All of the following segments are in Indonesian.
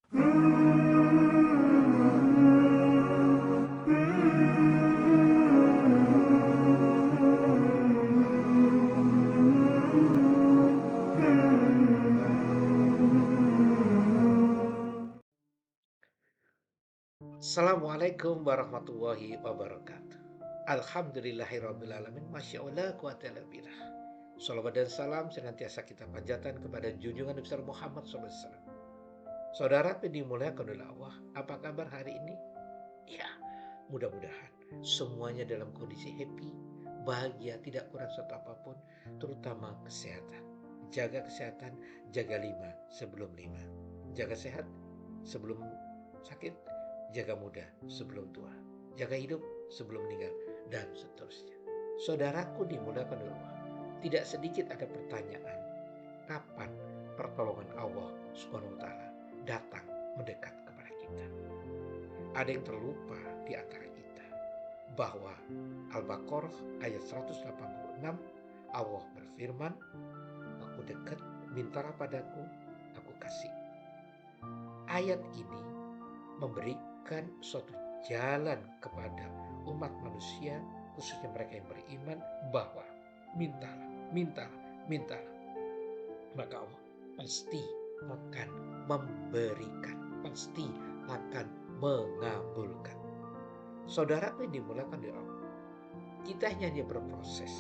Assalamualaikum warahmatullahi wabarakatuh. Alhamdulillahirrabbilalamin. Masya Allah quwata illa billah. Salawat dan salam senantiasa kita panjatkan kepada junjungan besar Muhammad SAW. Saudara yang dimuliakan oleh Allah, apa kabar hari ini? Ya, mudah-mudahan semuanya dalam kondisi happy, bahagia, tidak kurang satu apapun, terutama kesehatan. Jaga kesehatan, jaga lima sebelum lima. Jaga sehat sebelum sakit, jaga muda sebelum tua. Jaga hidup sebelum meninggal, dan seterusnya. Saudaraku dimuliakan oleh Allah, tidak sedikit ada pertanyaan, kapan pertolongan Allah Subhanahu wa taala datang mendekat kepada kita. Ada yang terlupa di antara kita bahwa Al-Baqarah ayat 186 Allah berfirman, "Aku dekat, mintalah padaku, aku kasih." Ayat ini memberikan suatu jalan kepada umat manusia, khususnya mereka yang beriman, bahwa mintalah, mintalah, mintalah. Maka Allah pasti akan memberikan, pasti akan mengabulkan. Saudara yang dimulakan oleh Allah, kita hanya berproses,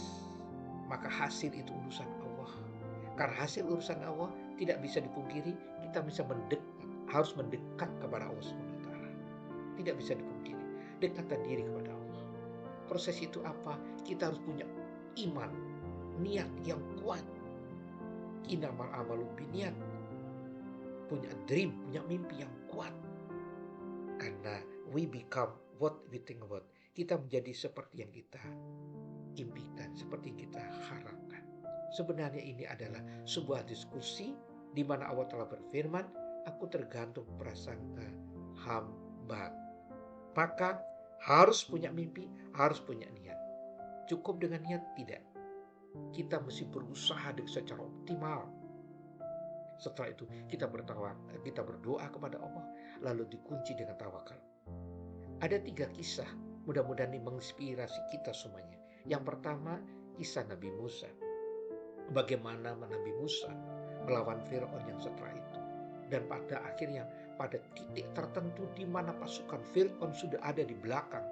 maka hasil itu urusan Allah. Karena hasil urusan Allah tidak bisa dipungkiri, kita bisa harus mendekat kepada Allah SWT. Tidak bisa dipungkiri, dekatkan diri kepada Allah. Proses itu apa? Kita harus punya iman, niat yang kuat. Innamal amalu biniat. Punya dream, punya mimpi yang kuat. Karena we become what we think about. Kita menjadi seperti yang kita impikan, seperti yang kita harapkan. Sebenarnya ini adalah sebuah diskusi di mana Allah telah berfirman, aku tergantung prasangka hamba. Maka harus punya mimpi, harus punya niat. Cukup dengan niat? Tidak. Kita mesti berusaha secara optimal. Setelah itu kita berdoa kepada Allah, lalu dikunci dengan tawakal. Ada 3 kisah, mudah-mudahan ini menginspirasi kita semuanya. Yang pertama, kisah Nabi Musa. Bagaimana Nabi Musa melawan Fir'aun yang setelah itu. Dan pada akhirnya, pada titik tertentu di mana pasukan Fir'aun sudah ada di belakang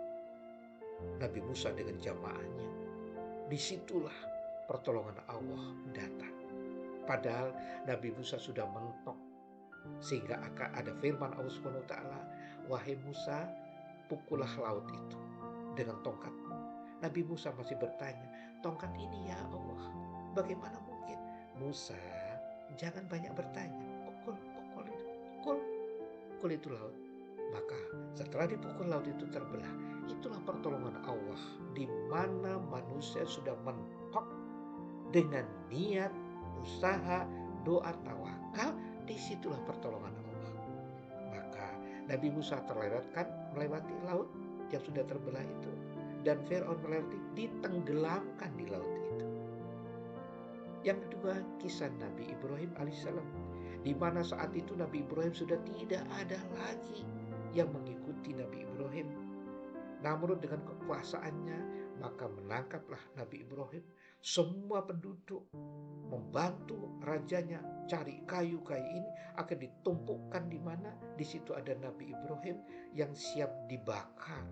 Nabi Musa dengan jamaahnya, disitulah pertolongan Allah datang. Padahal Nabi Musa sudah mentok, sehingga akan ada firman Allah Subhanahu wa taala, wahai Musa, pukullah laut itu dengan tongkatmu. Nabi Musa masih bertanya, tongkat ini ya Allah, bagaimana mungkin? Musa, jangan banyak bertanya, pukul itu laut. Maka setelah dipukul laut itu terbelah. Itulah pertolongan Allah, di mana manusia sudah mentok dengan niat, usaha, doa, tawakal. Disitulah pertolongan Allah. Maka Nabi Musa melewati laut yang sudah terbelah itu, dan Fir'aun ditenggelamkan di laut itu. Yang kedua, kisah Nabi Ibrahim alaihissalam, di mana saat itu Nabi Ibrahim sudah tidak ada lagi yang mengikuti Nabi Ibrahim. Namrud dengan kekuasaannya, maka menangkaplah Nabi Ibrahim. Semua penduduk membantu rajanya cari kayu ini akan ditumpukkan di mana? Di situ ada Nabi Ibrahim yang siap dibakar.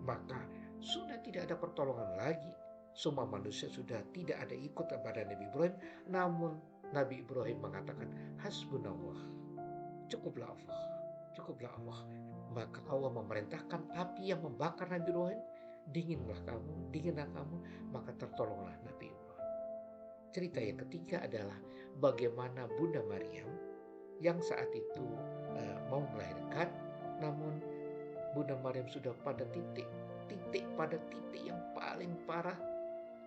Maka sudah tidak ada pertolongan lagi. Semua manusia sudah tidak ada ikut kepada Nabi Ibrahim. Namun Nabi Ibrahim mengatakan, hasbunallah, cukuplah Allah, cukuplah Allah. Maka Allah memerintahkan api yang membakar Nabi Ibrahim, dinginlah kamu, maka tertolonglah Nabi Ibrahim. Cerita yang ketiga adalah bagaimana Bunda Maryam yang saat itu mau melahirkan, namun Bunda Maryam sudah pada titik yang paling parah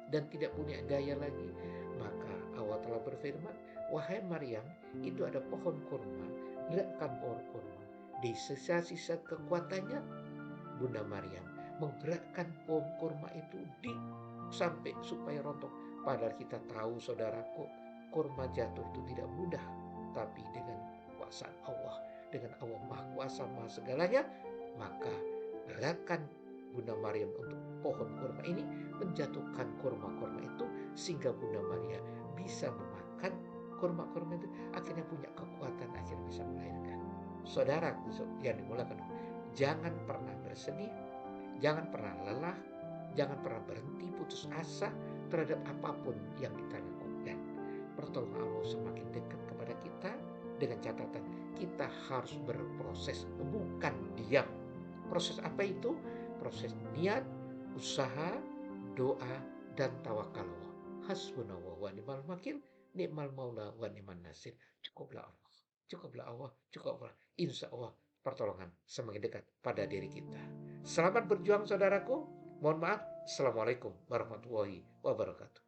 dan tidak punya daya lagi. Maka Allah telah berfirman, wahai Maryam, itu ada pohon kurma, gerakkan pohon kurma. Di sisa-sisa kekuatannya, Bunda Maryam menggerakkan pohon kurma itu sampai supaya rontok. Padahal kita tahu, saudaraku, kurma jatuh itu tidak mudah, tapi dengan kuasa Allah dengan Allah Maha Kuasa Maha Segalanya, maka gerakan Bunda Maryam untuk pohon kurma ini menjatuhkan kurma-kurma itu sehingga Bunda Maria bisa memakan kurma-kurma itu, akhirnya punya kekuatan, akhirnya bisa melahirkan. Saudara yang dimulakan, jangan pernah bersedih, jangan pernah lelah, jangan pernah berhenti putus asa terhadap apapun yang kita lakukan. Pertolongan Allah semakin dekat kepada kita dengan catatan kita harus berproses, bukan diam. Proses apa itu? Proses niat, usaha, doa, dan tawakal Allah. Hasbunallah wa ni'mal wakil, ni'mal maula wa ni'man nasir. Cukuplah Allah, cukuplah Allah, cukuplah. Insya Allah pertolongan semakin dekat pada diri kita. Selamat berjuang saudaraku. Mohon maaf. Assalamualaikum warahmatullahi wabarakatuh.